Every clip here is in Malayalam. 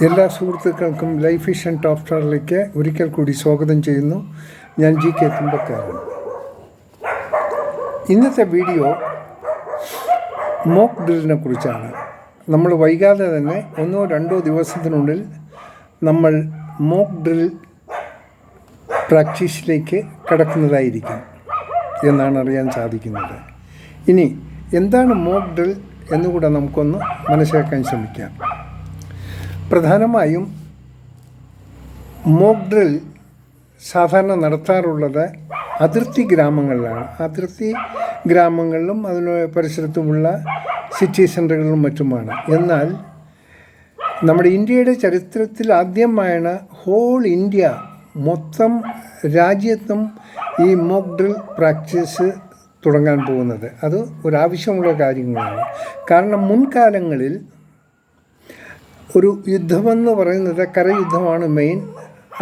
എല്ലാ സുഹൃത്തുക്കൾക്കും ലൈഫ് ഈസ് ആൻഡ് ടോപ്പ് സ്റ്റാറിലേക്ക് ഒരിക്കൽ കൂടി സ്വാഗതം ചെയ്യുന്നു. ഞാൻ GK തുമ്പക്കാരൻ. ഇന്നത്തെ വീഡിയോ മോക്ക് ഡ്രില്ലിനെ കുറിച്ചാണ്. നമ്മൾ വൈകാതെ തന്നെ 1-2 ദിവസത്തിനുള്ളിൽ നമ്മൾ മോക്ക് ഡ്രിൽ പ്രാക്ടീസിലേക്ക് കടക്കുന്നതായിരിക്കും എന്നാണ് അറിയാൻ സാധിക്കുന്നത്. ഇനി എന്താണ് മോക്ക് ഡ്രിൽ എന്നുകൂടെ നമുക്കൊന്ന് മനസ്സിലാക്കാൻ ശ്രമിക്കാം. പ്രധാനമായും മോക്ക് ഡ്രിൽ സാധാരണ നടത്താറുള്ളത് അതിർത്തി ഗ്രാമങ്ങളിലാണ്. അതിർത്തി ഗ്രാമങ്ങളിലും അതിന് പരിസരത്തുമുള്ള സിറ്റി സെൻ്ററുകളിലും മറ്റുമാണ്. എന്നാൽ നമ്മുടെ ഇന്ത്യയുടെ ചരിത്രത്തിൽ ആദ്യമായാണ് ഹോൾ ഇന്ത്യ മൊത്തം രാജ്യത്തും ഈ മോക്ക് ഡ്രിൽ പ്രാക്ടീസ് തുടങ്ങാൻ പോകുന്നത്. അത് ഒരാവശ്യമുള്ള കാര്യങ്ങളാണ്. കാരണം മുൻകാലങ്ങളിൽ ഒരു യുദ്ധമെന്ന് പറയുന്നത് കരയുദ്ധമാണ് മെയിൻ.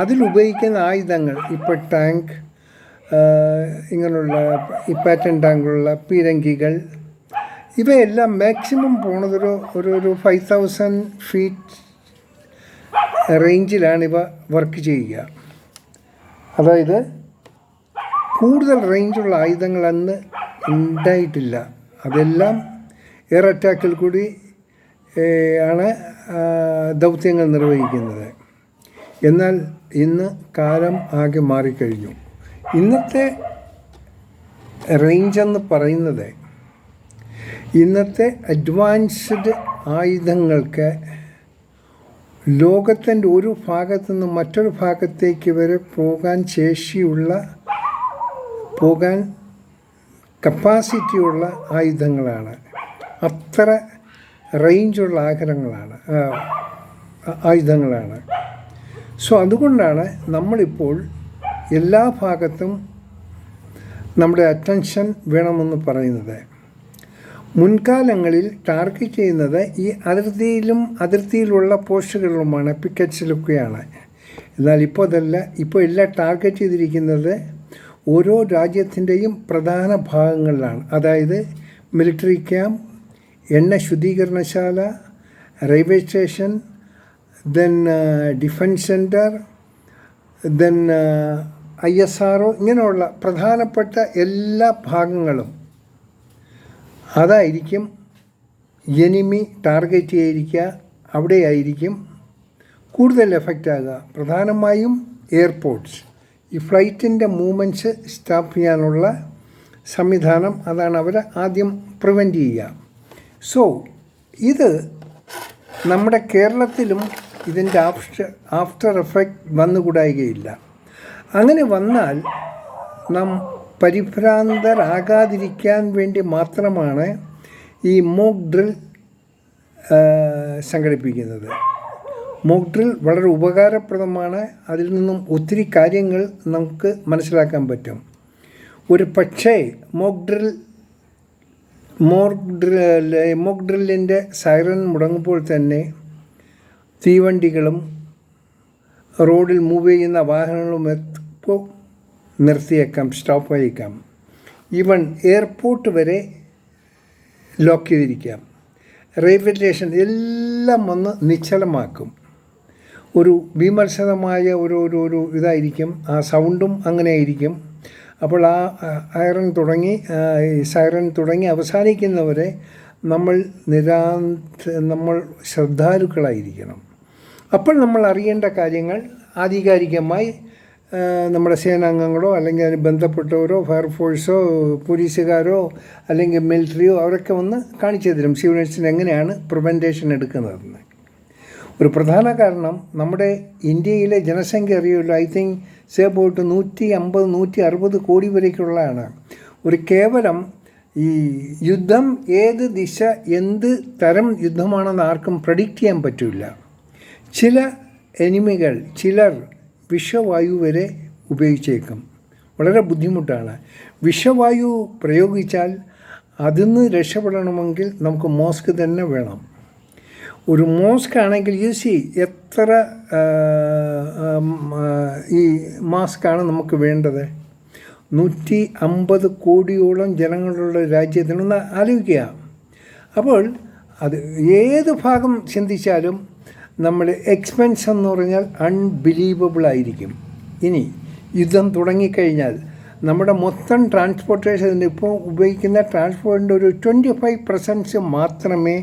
അതിലുപയോഗിക്കുന്ന ആയുധങ്ങൾ ഇപ്പോൾ ടാങ്ക്, ഇങ്ങനെയുള്ള ഈ പാറ്റൻ ടാങ്കുള്ള പീരങ്കികൾ, ഇവയെല്ലാം മാക്സിമം പോണതൊരു 5000 ഫീറ്റ് റേഞ്ചിലാണ് ഇവ വർക്ക് ചെയ്യുക. അതായത് കൂടുതൽ റേഞ്ചുള്ള ആയുധങ്ങൾ അന്ന് ഉണ്ടായിട്ടില്ല. അതെല്ലാം എയർ അറ്റാക്കിൽ കൂടി ആണ് ദൗത്യങ്ങൾ നിർവഹിക്കുന്നത്. എന്നാൽ ഇന്ന് കാലം ആകെ മാറിക്കഴിഞ്ഞു. ഇന്നത്തെ റേഞ്ചെന്ന് പറയുന്നത് ഇന്നത്തെ അഡ്വാൻസ്ഡ് ആയുധങ്ങൾക്ക് ലോകത്തിൻ്റെ ഒരു ഭാഗത്തു നിന്ന് മറ്റൊരു ഭാഗത്തേക്ക് വരെ പോകാൻ കപ്പാസിറ്റിയുള്ള ആയുധങ്ങളാണ്. അത്ര റേഞ്ചുള്ള ആയുധങ്ങളാണ്. സോ അതുകൊണ്ടാണ് നമ്മളിപ്പോൾ എല്ലാ ഭാഗത്തും നമ്മുടെ അറ്റൻഷൻ വേണമെന്ന് പറയുന്നത്. മുൻകാലങ്ങളിൽ ടാർഗറ്റ് ചെയ്യുന്നത് ഈ അതിർത്തിയിലുള്ള പോസ്റ്റുകളിലുമാണ്, പിക്കറ്റ്സിലൊക്കെയാണ്. എന്നാൽ ഇപ്പോൾ അതല്ല. ഇപ്പോൾ എല്ലാം ടാർഗറ്റ് ചെയ്തിരിക്കുന്നത് ഓരോ രാജ്യത്തിൻ്റെയും പ്രധാന ഭാഗങ്ങളിലാണ്. അതായത് മിലിറ്ററി ക്യാമ്പ്, എണ്ണ ശുദ്ധീകരണശാല, railway station, then defence centre, then ISRO, ഇങ്ങനെയുള്ള പ്രധാനപ്പെട്ട എല്ലാ ഭാഗങ്ങളും അതായിരിക്കും എനിമി ടാർഗറ്റ് ചെയ്തിരിക്കുക. അവിടെയായിരിക്കും കൂടുതൽ എഫക്റ്റ് ആകുക. പ്രധാനമായും എയർപോർട്ട്സ്, ഈ ഫ്ലൈറ്റിൻ്റെ മൂവ്മെൻറ്റ്സ് സ്റ്റോപ്പ് ചെയ്യാനുള്ള സംവിധാനം, അതാണ് അവർ ആദ്യം പ്രിവെൻറ്റ് ചെയ്യുക. സോ ഇത് നമ്മുടെ കേരളത്തിലും ഇതിൻ്റെ ആഫ്റ്റർ എഫക്റ്റ് വന്നുകൂടായികയില്ല. അങ്ങനെ വന്നാൽ നാം പരിഭ്രാന്തരാകാതിരിക്കാൻ വേണ്ടി മാത്രമാണ് ഈ മോക്ക് ഡ്രിൽ സംഘടിപ്പിക്കുന്നത്. മോക്ക് ഡ്രിൽ വളരെ ഉപകാരപ്രദമാണ്. അതിൽ നിന്നും ഒത്തിരി കാര്യങ്ങൾ നമുക്ക് മനസ്സിലാക്കാൻ പറ്റും. ഒരു പക്ഷേ മോക്ക് ഡ്രില്ലിൻ്റെ സൈറൻ മുടങ്ങുമ്പോൾ തന്നെ തീവണ്ടികളും റോഡിൽ മൂവ് ചെയ്യുന്ന വാഹനങ്ങളും എപ്പോൾ നിർത്തിയേക്കാം, സ്റ്റോപ്പ് ചെയ്യിക്കാം. ഈവൻ എയർപോർട്ട് വരെ ലോക്ക് ചെയ്തിരിക്കാം. റെയിൽവേ സ്റ്റേഷൻ എല്ലാം വന്ന് നിശ്ചലമാക്കും. ഒരു ഭീമത്സരമായ ഒരു ഇതായിരിക്കും. ആ സൗണ്ടും അങ്ങനെ ആയിരിക്കും. അപ്പോൾ ആ സൈറൻ തുടങ്ങി അവസാനിക്കുന്നവരെ നമ്മൾ ശ്രദ്ധാലുക്കളായിരിക്കണം. അപ്പോൾ നമ്മൾ അറിയേണ്ട കാര്യങ്ങൾ ആധികാരികമായി നമ്മുടെ സേനാംഗങ്ങളോ അല്ലെങ്കിൽ അതിന് ബന്ധപ്പെട്ടവരോ, ഫയർഫോഴ്സോ, പോലീസുകാരോ അല്ലെങ്കിൽ മിലിറ്ററിയോ അവരൊക്കെ ഒന്ന് കാണിച്ചു തരും സിവിലിയൻസിന് എങ്ങനെയാണ് പ്രിവെൻറ്റേഷൻ എടുക്കുന്നതെന്ന്. ഒരു പ്രധാന കാരണം നമ്മുടെ ഇന്ത്യയിലെ ജനസംഖ്യ അറിയുമല്ലോ. ഐ തിങ്ക് അബൌട്ട് 150-160 കോടി വരേക്കുള്ളതാണ്. ഒരു കേവലം ഈ യുദ്ധം ഏത് ദിശ, എന്ത് തരം യുദ്ധമാണെന്ന് ആർക്കും പ്രഡിക്റ്റ് ചെയ്യാൻ പറ്റില്ല. ചില എനിമികൾ, ചിലർ വിഷവായു വരെ ഉപയോഗിച്ചേക്കും. വളരെ ബുദ്ധിമുട്ടാണ്. വിഷവായു പ്രയോഗിച്ചാൽ അതിന്ന് രക്ഷപ്പെടണമെങ്കിൽ നമുക്ക് മോസ്ക് തന്നെ വേണം. ഒരു മോസ്ക് ആണെങ്കിൽ എത്ര ഈ മാസ്കാണ് നമുക്ക് വേണ്ടത്? 150 കോടിയോളം ജനങ്ങളുള്ള രാജ്യത്തിനൊന്ന് ആലോചിക്കുക. അപ്പോൾ അത് ഏത് ഭാഗം ചിന്തിച്ചാലും നമ്മൾ എക്സ്പെൻസ് എന്ന് പറഞ്ഞാൽ അൺബിലീവബിളായിരിക്കും. ഇനി യുദ്ധം തുടങ്ങിക്കഴിഞ്ഞാൽ നമ്മുടെ മൊത്തം ട്രാൻസ്പോർട്ടേഷൻ ഇപ്പോൾ ഉപയോഗിക്കുന്ന ട്രാൻസ്പോർട്ടിൻ്റെ ഒരു 25% മാത്രമേ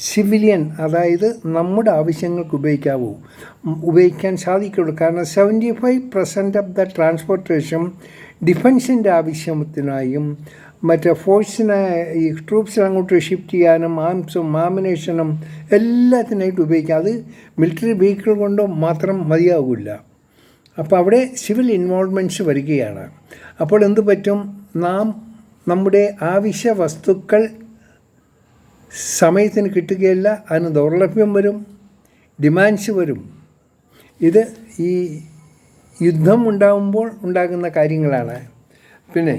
സിവിലിയൻ, അതായത് നമ്മുടെ ആവശ്യങ്ങൾക്ക് ഉപയോഗിക്കാൻ സാധിക്കുള്ളൂ. കാരണം 75% ഓഫ് ദ ട്രാൻസ്പോർട്ടേഷൻ ഡിഫൻസിൻ്റെ ആവശ്യത്തിനായും മറ്റേ ഫോഴ്സിനെ ഈ ട്രൂപ്സിനെ അങ്ങോട്ട് ഷിഫ്റ്റ് ചെയ്യാനും ആംസും ആമിനേഷനും എല്ലാത്തിനായിട്ട് ഉപയോഗിക്കാം. അത് മിലിറ്ററി വെഹിക്കിൾ കൊണ്ട് മാത്രം മതിയാകില്ല. അപ്പോൾ അവിടെ സിവിൽ ഇൻവോൾവ്മെൻറ്റ്സ് വരികയാണ്. അപ്പോൾ എന്ത് പറ്റും? നമ്മുടെ ആവശ്യ വസ്തുക്കൾ സമയത്തിന് കിട്ടുകയില്ല, അതിന് ദൗർലഭ്യം വരും, ഡിമാൻഡ്സ് വരും. ഇത് ഈ യുദ്ധം ഉണ്ടാകുമ്പോൾ ഉണ്ടാകുന്ന കാര്യങ്ങളാണ്. പിന്നെ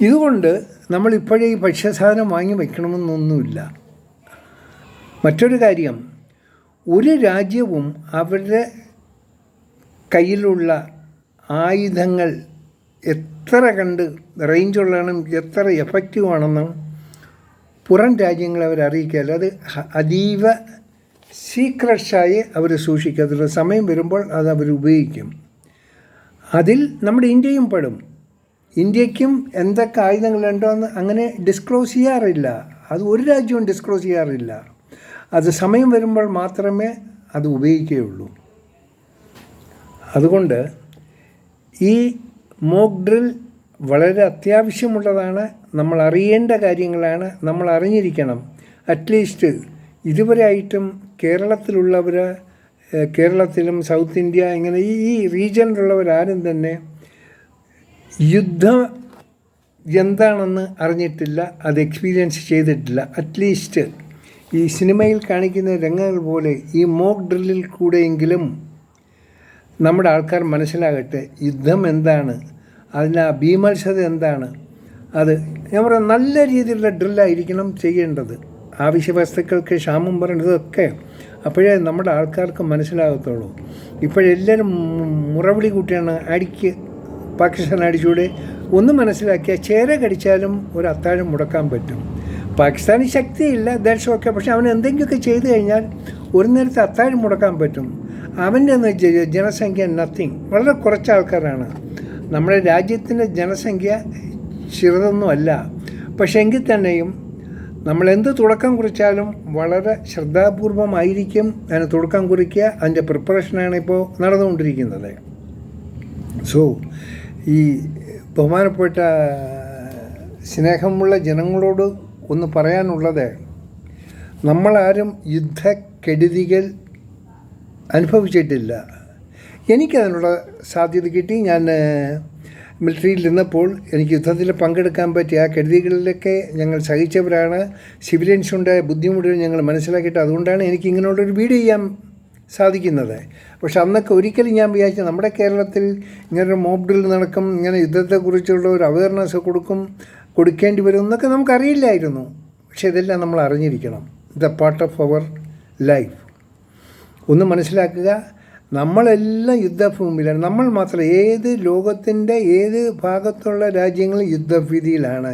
ഇതുകൊണ്ട് നമ്മളിപ്പോഴേ ഈ ഭക്ഷ്യസാധനം വാങ്ങി വയ്ക്കണമെന്നൊന്നുമില്ല. മറ്റൊരു കാര്യം, ഒരു രാജ്യവും അവരുടെ കയ്യിലുള്ള ആയുധങ്ങൾ എത്ര കണ്ട് റേഞ്ചുള്ളതും എത്ര എഫക്റ്റീവാണെന്നും പുറം രാജ്യങ്ങളെ അവർ അറിയിക്കുകയല്ല. അത് അതീവ സീക്രട്സായി അവർ സൂക്ഷിക്കത്തുള്ളൂ. സമയം വരുമ്പോൾ അത് അവർ ഉപയോഗിക്കും. അതിൽ നമ്മുടെ ഇന്ത്യയും പെടും. ഇന്ത്യക്കും എന്തൊക്കെ ആയുധങ്ങളുണ്ടോ എന്ന് അങ്ങനെ ഡിസ്ക്ലോസ് ചെയ്യാറില്ല. അത് ഒരു രാജ്യവും ഡിസ്ക്ലോസ് ചെയ്യാറില്ല. അത് സമയം വരുമ്പോൾ മാത്രമേ അത് ഉപയോഗിക്കുകയുള്ളൂ. അതുകൊണ്ട് ഈ മോക്ക് ഡ്രിൽ വളരെ അത്യാവശ്യമുള്ളതാണ്. നമ്മൾ അറിയേണ്ട കാര്യങ്ങളാണ്, നമ്മൾ അറിഞ്ഞിരിക്കണം. അറ്റ്ലീസ്റ്റ് ഇതുവരെ ആയിട്ടും കേരളത്തിലുള്ളവർ, കേരളത്തിലും സൗത്ത് ഇന്ത്യ ഇങ്ങനെ ഈ റീജിയനിലുള്ളവരാരും തന്നെ യുദ്ധം എന്താണെന്ന് അറിഞ്ഞിട്ടില്ല, അത് എക്സ്പീരിയൻസ് ചെയ്തിട്ടില്ല. അറ്റ്ലീസ്റ്റ് ഈ സിനിമയിൽ കാണിക്കുന്ന രംഗങ്ങൾ പോലെ ഈ മോക്ക് ഡ്രില്ലിൽ കൂടെയെങ്കിലും നമ്മുടെ ആൾക്കാർ മനസ്സിലാകട്ടെ യുദ്ധം എന്താണ്, അതിന് ആ ഭീമത്സത എന്താണ്. അത് ഞാൻ പറയാം, നല്ല രീതിയിലുള്ള ഡ്രില്ലായിരിക്കണം ചെയ്യേണ്ടത്. ആവശ്യ വസ്തുക്കൾക്ക് ക്ഷാമം പറയുന്നതൊക്കെ അപ്പോഴേ നമ്മുടെ ആൾക്കാർക്ക് മനസ്സിലാകത്തുള്ളൂ. ഇപ്പോഴെല്ലാവരും മുറവിളി കൂട്ടിയാണ് അടിക്ക് പാകിസ്ഥാൻ അടിച്ചൂടെ. ഒന്ന് മനസ്സിലാക്കിയാൽ ചേര കടിച്ചാലും ഒരു അത്താഴം മുടക്കാൻ പറ്റും. പാകിസ്ഥാന് ശക്തിയില്ല, ദാറ്റ്സ് ഓക്കെ. പക്ഷെ അവൻ എന്തെങ്കിലുമൊക്കെ ചെയ്തു കഴിഞ്ഞാൽ ഒരു നേരത്തെ അത്താഴം മുടക്കാൻ പറ്റും. അവൻ്റെ ജനസംഖ്യ നത്തിങ്, വളരെ കുറച്ച് ആൾക്കാരാണ്. നമ്മുടെ രാജ്യത്തിൻ്റെ ജനസംഖ്യ ചെറുതൊന്നുമല്ല. പക്ഷേ എങ്കിൽ തന്നെയും നമ്മളെന്ത് തുടക്കം കുറിച്ചാലും വളരെ ശ്രദ്ധാപൂർവമായിരിക്കും അതിന് തുടക്കം കുറിക്കുക. അതിൻ്റെ പ്രിപ്പറേഷനാണ് ഇപ്പോൾ നടന്നുകൊണ്ടിരിക്കുന്നത്. സോ ഈ ബഹുമാനപ്പെട്ട സ്നേഹമുള്ള ജനങ്ങളോട് ഒന്ന് പറയാനുള്ളത്, നമ്മളാരും യുദ്ധക്കെടുതികൾ അനുഭവിച്ചിട്ടില്ല. എനിക്കതിനുള്ള സാധ്യത കിട്ടി. ഞാൻ മിലിറ്ററിയിൽ നിന്നപ്പോൾ എനിക്ക് യുദ്ധത്തിൽ പങ്കെടുക്കാൻ പറ്റിയ ആ കെടുതികളിലൊക്കെ ഞങ്ങൾ സഹിച്ചവരാണ്. സിവിലിയൻസുണ്ടായ ബുദ്ധിമുട്ടുകൾ ഞങ്ങൾ മനസ്സിലാക്കിയിട്ട് അതുകൊണ്ടാണ് എനിക്ക് ഇങ്ങനെയുള്ളൊരു വീഡിയോ ചെയ്യാൻ സാധിക്കുന്നത്. പക്ഷെ അന്നൊക്കെ ഒരിക്കലും ഞാൻ വിചാരിച്ചു നമ്മുടെ കേരളത്തിൽ ഇങ്ങനൊരു മോക്ക് ഡ്രിൽ നടക്കും, ഇങ്ങനെ യുദ്ധത്തെക്കുറിച്ചുള്ള ഒരു അവയർനെസ് കൊടുക്കേണ്ടി വരും എന്നൊക്കെ നമുക്കറിയില്ലായിരുന്നു. പക്ഷെ ഇതെല്ലാം നമ്മൾ അറിഞ്ഞിരിക്കണം. The part of our life. ഒന്ന് മനസ്സിലാക്കുക, നമ്മളെല്ലാം യുദ്ധഭൂമിയിലാണ്. നമ്മൾ മാത്രം, ഏത് ലോകത്തിൻ്റെ ഏത് ഭാഗത്തുള്ള രാജ്യങ്ങളും യുദ്ധഭീതിയിലാണ്.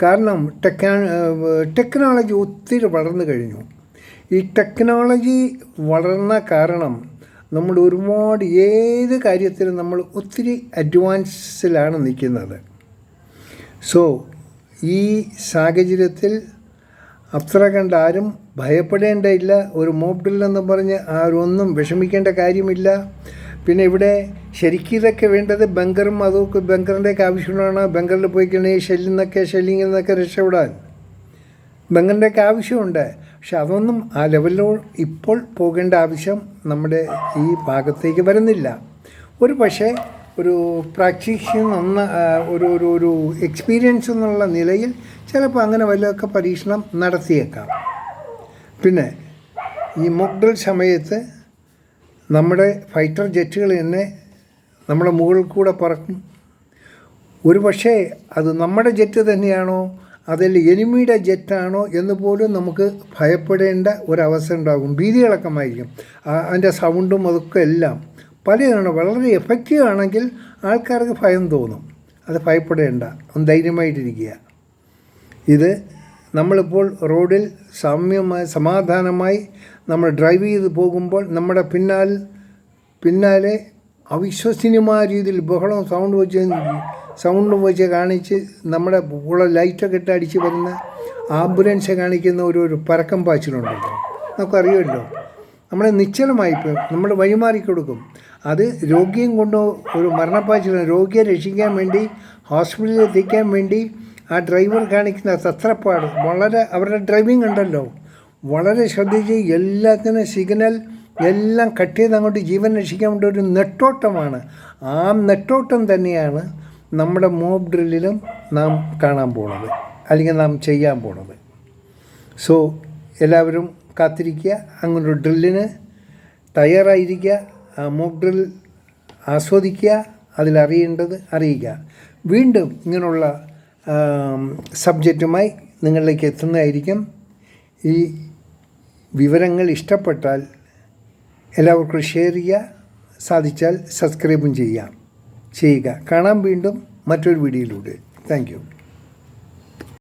കാരണം ടെക്നോളജി ഒത്തിരി വളർന്നു കഴിഞ്ഞു. ഈ ടെക്നോളജി വളർന്ന കാരണം നമ്മൾ ഒരുപാട് ഏത് കാര്യത്തിലും നമ്മൾ ഒത്തിരി അഡ്വാൻസിലാണ് നിൽക്കുന്നത്. സോ ഈ സാഹചര്യത്തിൽ അത്ര കണ്ട് ആരും ഭയപ്പെടേണ്ടയില്ല. ഒരു മോക്ക് ഡ്രിൽ എന്ന് പറഞ്ഞ് ആരൊന്നും വിഷമിക്കേണ്ട കാര്യമില്ല. പിന്നെ ഇവിടെ ശരിക്കും ഇതൊക്കെ വേണ്ടത് ബങ്കറും അതൊക്കെ ബങ്കറിൻ്റെയൊക്കെ ആവശ്യമാണ്. ബങ്കറിൽ പോയി കഴിഞ്ഞാൽ ഷെല്ലിങ്ങിൽ നിന്നൊക്കെ രക്ഷപ്പെടാൻ ബങ്കറിൻ്റെയൊക്കെ ആവശ്യമുണ്ട്. പക്ഷെ അതൊന്നും ആ ലെവലിലോ ഇപ്പോൾ പോകേണ്ട ആവശ്യം നമ്മുടെ ഈ ഭാഗത്തേക്ക് വരുന്നില്ല. ഒരു പക്ഷേ ഒരു പ്രാക്ടീഷൻ ഒരു എക്സ്പീരിയൻസ് എന്നുള്ള നിലയിൽ ചിലപ്പോൾ അങ്ങനെ വല്ലതൊക്കെ പരീക്ഷണം നടത്തിയേക്കാം. പിന്നെ ഈ മോക്ക് ഡ്രിൽ സമയത്ത് നമ്മുടെ ഫൈറ്റർ ജെറ്റുകൾ തന്നെ നമ്മുടെ മുകളിൽ കൂടെ പറക്കും. ഒരു പക്ഷേ അത് നമ്മുടെ ജെറ്റ് തന്നെയാണോ അതിൽ എനിമിയുടെ ജെറ്റാണോ എന്ന് പോലും നമുക്ക് ഭയപ്പെടേണ്ട ഒരവസ്ഥ ഉണ്ടാകും. ഭീതിയിളക്കമായിരിക്കും. അതിൻ്റെ സൗണ്ടും അതൊക്കെ എല്ലാം പലതാണ്. വളരെ എഫക്റ്റീവ് ആണെങ്കിൽ ആൾക്കാർക്ക് ഭയം തോന്നും. അത് ഭയപ്പെടേണ്ട, ഒന്ന് ധൈര്യമായിട്ടിരിക്കുക. ഇത് നമ്മളിപ്പോൾ റോഡിൽ സമാധാനമായി നമ്മൾ ഡ്രൈവ് ചെയ്ത് പോകുമ്പോൾ നമ്മുടെ പിന്നാലെ അവിശ്വസനീയമായ രീതിയിൽ ബഹളവും സൗണ്ട് വെച്ച് കാണിച്ച് നമ്മുടെ കൂടെ ലൈറ്റൊക്കെ ഇട്ട് അടിച്ച് വരുന്ന ആംബുലൻസ് കാണിക്കുന്ന ഒരു പരക്കം പാച്ചിലുണ്ടല്ലോ, നമുക്കറിയുമല്ലോ. നമ്മളെ നിശ്ചലമായിപ്പോയി, നമ്മൾ വഴിമാറിക്കൊടുക്കും. അത് രോഗിയും കൊണ്ട് ഒരു മരണപ്പാച്ചിലാണ്. രോഗിയെ രക്ഷിക്കാൻ വേണ്ടി ഹോസ്പിറ്റലിൽ എത്തിക്കാൻ വേണ്ടി ആ ഡ്രൈവർ കാണിക്കുന്ന തത്രപ്പാട്, വളരെ അവരുടെ ഡ്രൈവിംഗ് ഉണ്ടല്ലോ, വളരെ ശ്രദ്ധിച്ച് എല്ലാത്തിനും സിഗ്നൽ എല്ലാം കട്ട് ചെയ്ത് അങ്ങോട്ട് ജീവൻ രക്ഷിക്കാൻ വേണ്ടി ഒരു നെട്ടോട്ടമാണ്. ആ നെട്ടോട്ടം തന്നെയാണ് നമ്മുടെ മോബ് ഡ്രില്ലിലും നാം കാണാൻ പോണത്, അല്ലെങ്കിൽ നാം ചെയ്യാൻ പോണത്. സോ എല്ലാവരും കാത്തിരിക്കുക, അങ്ങനൊരു ഡ്രില്ലിന് തയ്യാറായിരിക്കുക, ആ മോക്ക് ഡ്രിൽ ആസ്വദിക്കുക, അതിലറിയേണ്ടത് അറിയിക്കുക. വീണ്ടും ഇങ്ങനെയുള്ള സബ്ജക്റ്റുമായി നിങ്ങളിലേക്ക് എത്തുന്നതായിരിക്കും. ഈ വിവരങ്ങൾ ഇഷ്ടപ്പെട്ടാൽ എല്ലാവർക്കും ഷെയർ ചെയ്യുക, സാധിച്ചാൽ സബ്സ്ക്രൈബും ചെയ്യുക. കാണാം വീണ്ടും മറ്റൊരു വീഡിയോയിലൂടെ. Thank you.